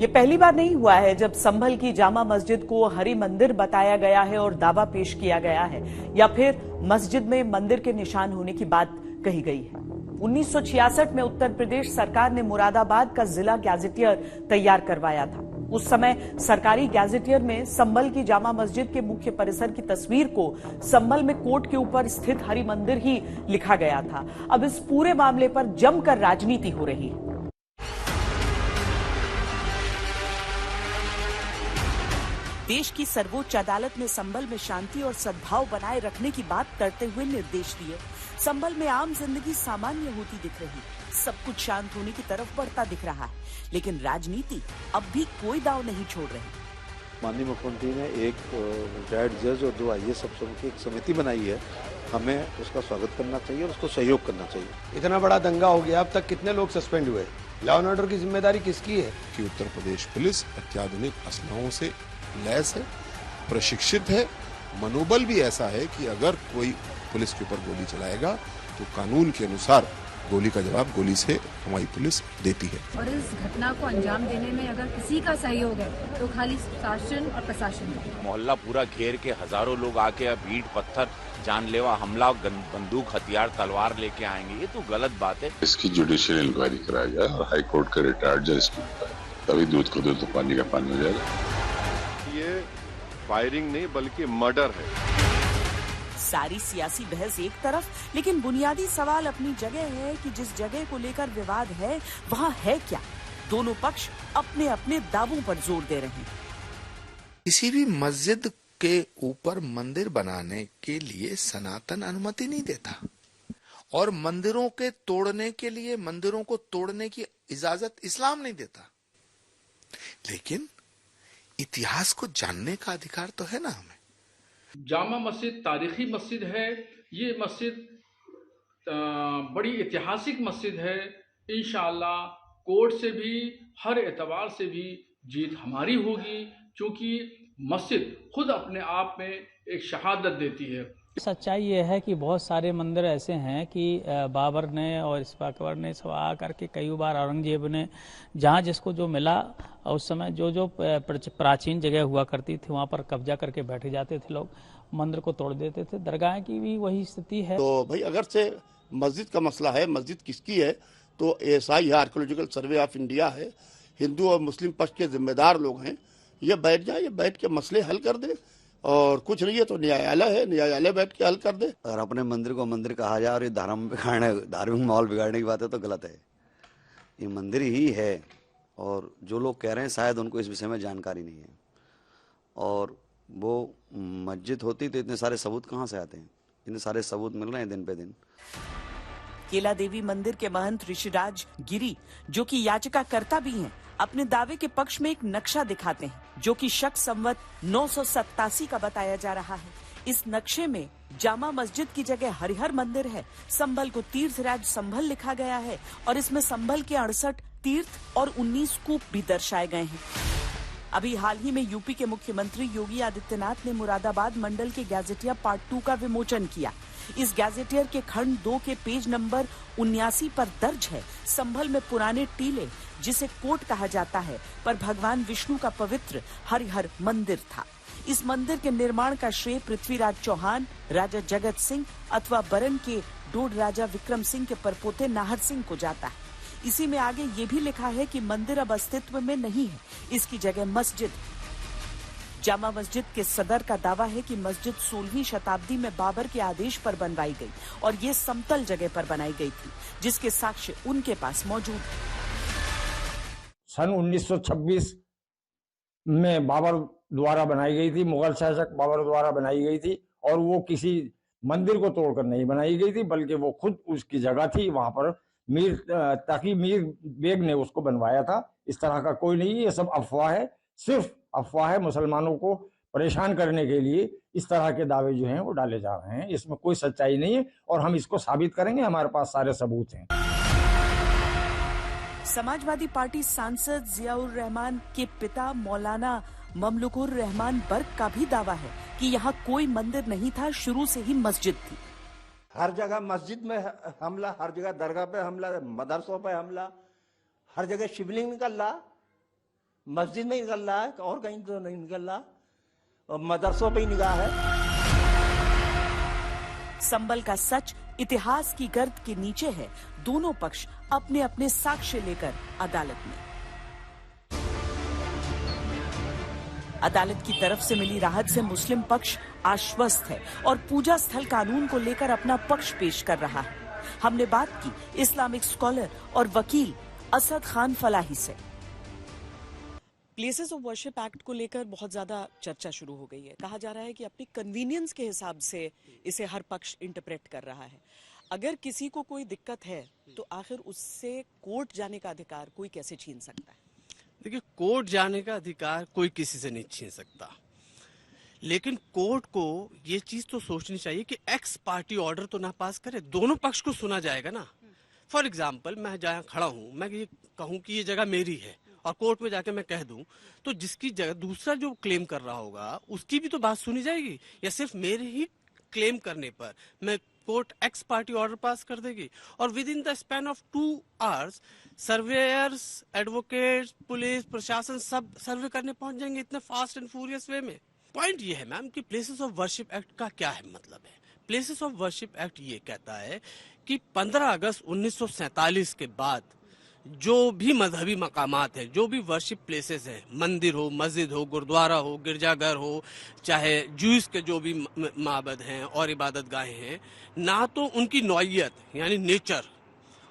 ये पहली बार नहीं हुआ है जब संभल की जामा मस्जिद को हरि मंदिर बताया गया है और दावा पेश किया गया है या फिर मस्जिद में मंदिर के निशान होने की बात कही गई है। 1966 में उत्तर प्रदेश सरकार ने मुरादाबाद का जिला गैजेटियर तैयार करवाया था। उस समय सरकारी गैजेटियर में संभल की जामा मस्जिद के मुख्य परिसर की तस्वीर को संभल में कोट के ऊपर स्थित हरि मंदिर ही लिखा गया था। अब इस पूरे मामले पर जमकर राजनीति हो रही है। देश की सर्वोच्च अदालत ने संभल में शांति और सद्भाव बनाए रखने की बात करते हुए निर्देश दिए। संभल में आम जिंदगी सामान्य होती दिख रही, सब कुछ शांत होने की तरफ बढ़ता दिख रहा है, लेकिन राजनीति अब भी कोई दाव नहीं छोड़ रही। माननीय मुख्यमंत्री ने एक रिटायर्ड जज और 2 IAS अफसरों की एक समिति बनाई है। हमें उसका स्वागत करना चाहिए और उसको सहयोग करना चाहिए। इतना बड़ा दंगा हो गया, अब तक कितने लोग सस्पेंड हुए? लॉ एंड ऑर्डर की जिम्मेदारी किसकी है? कि उत्तर प्रदेश पुलिस अत्याधुनिक असलहों से लैस है, प्रशिक्षित है, मनोबल भी ऐसा है कि अगर कोई पुलिस के ऊपर गोली चलाएगा तो कानून के अनुसार गोली का जवाब गोली से हमारी पुलिस देती है। और इस घटना को अंजाम देने में अगर किसी का सहयोग है तो खाली शासन और प्रशासन का। मोहल्ला पूरा घेर के हजारों लोग आके अब ईंट पत्थर जानलेवा हमला बंदूक हथियार तलवार लेके आएंगे, ये तो गलत बात है। इसकी जुडिशियल इंक्वायरी कराई जाए और हाई कोर्ट के रिटायर्ड जज की बताए, तभी दूध को दूध तो पानी का पानी हो जाएगा। ये फायरिंग नहीं बल्कि मर्डर है। सारी सियासी बहस एक तरफ, लेकिन बुनियादी सवाल अपनी जगह है कि जिस जगह को लेकर विवाद है वहाँ है क्या। दोनों पक्ष अपने अपने दावों पर जोर दे रहे हैं। किसी भी मस्जिद के ऊपर मंदिर बनाने के लिए सनातन अनुमति नहीं देता और मंदिरों के तोड़ने के लिए मंदिरों को तोड़ने की इजाजत इस्लाम नहीं देता, लेकिन इतिहास को जानने का अधिकार तो है ना हमें। जामा मस्जिद तारीखी मस्जिद है, ये मस्जिद बड़ी ऐतिहासिक मस्जिद है। इंशाअल्लाह कोर्ट से भी हर एतबार से भी जीत हमारी होगी, क्योंकि मस्जिद खुद अपने आप में एक शहादत देती है। सच्चाई ये है कि बहुत सारे मंदिर ऐसे हैं कि बाबर ने और इस्फा अकबर ने सब आ करके कई बार औरंगजेब ने जहाँ जिसको जो मिला उस समय जो प्राचीन जगह हुआ करती थी वहाँ पर कब्जा करके बैठे जाते थे लोग, मंदिर को तोड़ देते थे। दरगाह की भी वही स्थिति है। तो भाई अगर से मस्जिद का मसला है, मस्जिद किसकी है, तो ASI है, आर्कियोलॉजिकल सर्वे ऑफ इंडिया है, हिंदू और मुस्लिम पक्ष के जिम्मेदार लोग हैं, ये बैठ जाए, ये बैठ के मसले हल कर दे। और कुछ नहीं है तो न्यायालय है, न्यायालय बैठ के हल कर दे। अगर अपने मंदिर को मंदिर कहा जाए और ये धार्मिक माहौल बिगाड़ने की बात है तो गलत है। ये मंदिर ही है और जो लोग कह रहे हैं शायद उनको इस विषय में जानकारी नहीं है, और वो मस्जिद होती तो इतने सारे सबूत कहाँ से आते हैं? इतने सारे सबूत मिल रहे हैं दिन पे दिन। केला देवी मंदिर के महंत ऋषिराज गिरी, जो कि याचिकाकर्ता भी हैं, अपने दावे के पक्ष में एक नक्शा दिखाते हैं जो कि शक संवत 987 का बताया जा रहा है। इस नक्शे में जामा मस्जिद की जगह हरिहर मंदिर है। संभल को तीर्थराज संभल लिखा गया है और इसमें संभल के 68 तीर्थ और 19 कूप भी दर्शाए गए हैं। अभी हाल ही में यूपी के मुख्यमंत्री योगी आदित्यनाथ ने मुरादाबाद मंडल के गैजेटियर पार्ट 2 का विमोचन किया। इस गैजेटियर के खंड 2 के पेज नंबर 79 पर दर्ज है, संभल में पुराने टीले जिसे कोट कहा जाता है पर भगवान विष्णु का पवित्र हरिहर मंदिर था। इस मंदिर के निर्माण का श्रेय पृथ्वीराज चौहान, राजा जगत सिंह अथवा बरन के डोड राजा विक्रम सिंह के परपोते नाहर सिंह को जाता है। इसी में आगे ये भी लिखा है कि मंदिर अब अस्तित्व में नहीं है, इसकी जगह मस्जिद। जामा मस्जिद के सदर का दावा है कि मस्जिद 16वीं शताब्दी में बाबर के आदेश पर बनवाई गई और ये समतल जगह पर बनाई गई थी, जिसके साक्ष्य उनके पास मौजूद है। सन 1926 में बाबर द्वारा बनाई गई थी, मुगल शासक बाबर द्वारा बनाई गई थी, और वो किसी मंदिर को तोड़कर नहीं बनाई गई थी, बल्कि वो खुद उसकी जगह थी। वहां पर ताकि मीर बेग ने उसको बनवाया था। इस तरह का कोई नहीं, ये सब अफवाह है, सिर्फ अफवाह है। मुसलमानों को परेशान करने के लिए इस तरह के दावे जो हैं वो डाले जा रहे हैं, इसमें कोई सच्चाई नहीं है और हम इसको साबित करेंगे, हमारे पास सारे सबूत हैं। समाजवादी पार्टी सांसद जियाउर रहमान के पिता मौलाना ममलुकुर रहमान बर्क का भी दावा है कि यहाँ कोई मंदिर नहीं था, शुरू से ही मस्जिद थी। हर जगह मस्जिद में हमला, हर जगह दरगाह पे हमला, मदरसों पे हमला, हर जगह शिवलिंग निकल रहा। मस्जिद में निकल रहा है और कहीं तो नहीं निकल रहा, और मदरसों पे ही निगाह है। संबल का सच इतिहास की गर्द के नीचे है। दोनों पक्ष अपने अपने साक्ष्य लेकर अदालत में। अदालत की तरफ से मिली राहत से मुस्लिम पक्ष आश्वस्त है और पूजा स्थल कानून को लेकर अपना पक्ष पेश कर रहा है। हमने बात की इस्लामिक स्कॉलर और वकील असद खान फलाही से। प्लेसेस ऑफ वर्शिप एक्ट को लेकर बहुत ज्यादा चर्चा शुरू हो गई है। कहा जा रहा है कि अपनी कन्वीनियंस के हिसाब से इसे हर पक्ष इंटरप्रेट कर रहा है। अगर किसी को कोई दिक्कत है तो आखिर उससे कोर्ट जाने का अधिकार कोई कैसे छीन सकता है? देखिए, कोर्ट जाने का अधिकार कोई किसी से नहीं छीन सकता, लेकिन कोर्ट को ये चीज तो सोचनी चाहिए कि एक्स पार्टी ऑर्डर तो ना पास करे, दोनों पक्ष को सुना जाएगा ना। फॉर एग्जाम्पल, मैं जहाँ खड़ा हूँ, मैं ये कहूँ कि ये जगह मेरी है और कोर्ट में जाके मैं कह दूं, तो जिसकी जगह दूसरा जो क्लेम कर रहा होगा उसकी भी तो बात सुनी जाएगी, या सिर्फ मेरे ही क्लेम करने पर मैं court x party order pass कर देगी? और with in the span of 2 hours surveyor's, advocates, police प्रशासन सब सर्वे करने पहुंच जाएंगे इतने फास्ट एंड फ्यूरियस वे में। पॉइंट ये है मैम कि प्लेसेस ऑफ वर्शिप एक्ट का क्या है मतलब है। प्लेसेस ऑफ वर्शिप एक्ट ये कहता है कि 15 अगस्त 1947 के बाद जो भी मजहबी मकामात है, जो भी वर्शिप प्लेसेस है, मंदिर हो, मस्जिद हो, गुरुद्वारा हो, गिरजाघर हो, चाहे जूस के जो भी माबद हैं और इबादत गाहें हैं, ना तो उनकी नौइयत यानी नेचर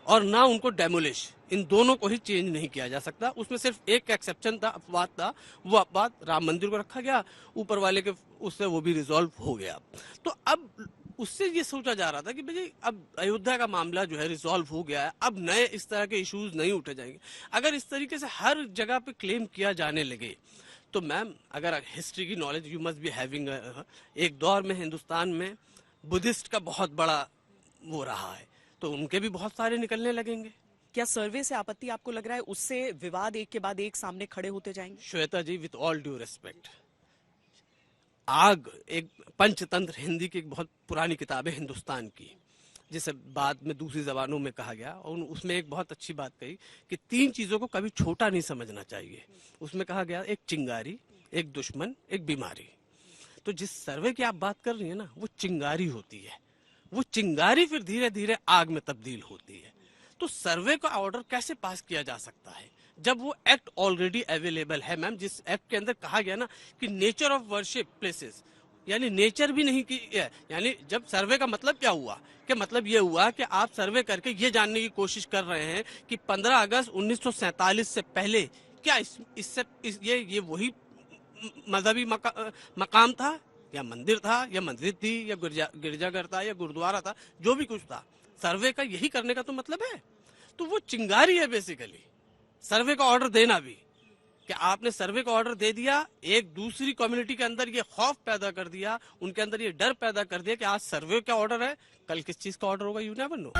और ना उनको डेमोलिश, इन दोनों को ही चेंज नहीं किया जा सकता। उसमें सिर्फ एक एक्सेप्शन था, अपवाद था, वो अपवाद राम मंदिर को रखा गया, ऊपर वाले के उससे वो भी रिजॉल्व हो गया। तो अब उससे ये सोचा जा रहा था कि भाई अब अयोध्या का मामला जो है रिजॉल्व हो गया है, अब नए इस तरह के इश्यूज नहीं उठे जाएंगे। अगर इस तरीके से हर जगह पे क्लेम किया जाने लगे तो मैम, अगर हिस्ट्री की knowledge you must be having, एक दौर में हिंदुस्तान में बुद्धिस्ट का बहुत बड़ा वो रहा है, तो उनके भी बहुत सारे निकलने लगेंगे। क्या सर्वे से आपत्ति आपको लग रहा है उससे विवाद एक के बाद एक सामने खड़े होते जाएंगे? श्वेता जी, विथ ऑल ड्यू रिस्पेक्ट, आग एक पंचतंत्र हिंदी की एक बहुत पुरानी किताब है हिंदुस्तान की, जिसे बाद में दूसरी जबानों में कहा गया, और उसमें एक बहुत अच्छी बात कही कि 3 चीजों को कभी छोटा नहीं समझना चाहिए। उसमें कहा गया एक चिंगारी, एक दुश्मन, एक बीमारी। तो जिस सर्वे की आप बात कर रही है ना, वो चिंगारी होती है, वो चिंगारी फिर धीरे धीरे आग में तब्दील होती है। तो सर्वे का ऑर्डर कैसे पास किया जा सकता है जब वो एक्ट ऑलरेडी अवेलेबल है? मैम, जिस एक्ट के अंदर कहा गया ना कि नेचर ऑफ वर्शिप प्लेसेस, यानी नेचर भी नहीं की, यानी जब सर्वे का मतलब क्या हुआ, कि मतलब ये हुआ कि आप सर्वे करके ये जानने की कोशिश कर रहे हैं कि 15 अगस्त 1947 से पहले क्या ये वही मजहबी मकाम था, या मंदिर था, या मस्जिद थी, या गिरजाघर था, या गुरुद्वारा था, जो भी कुछ था। सर्वे का यही करने का तो मतलब है। तो वो चिंगारी है बेसिकली सर्वे का ऑर्डर देना भी, कि आपने सर्वे का ऑर्डर दे दिया, एक दूसरी कम्युनिटी के अंदर ये खौफ पैदा कर दिया, उनके अंदर ये डर पैदा कर दिया कि आज सर्वे का ऑर्डर है, कल किस चीज का ऑर्डर होगा, यू नेवर नो।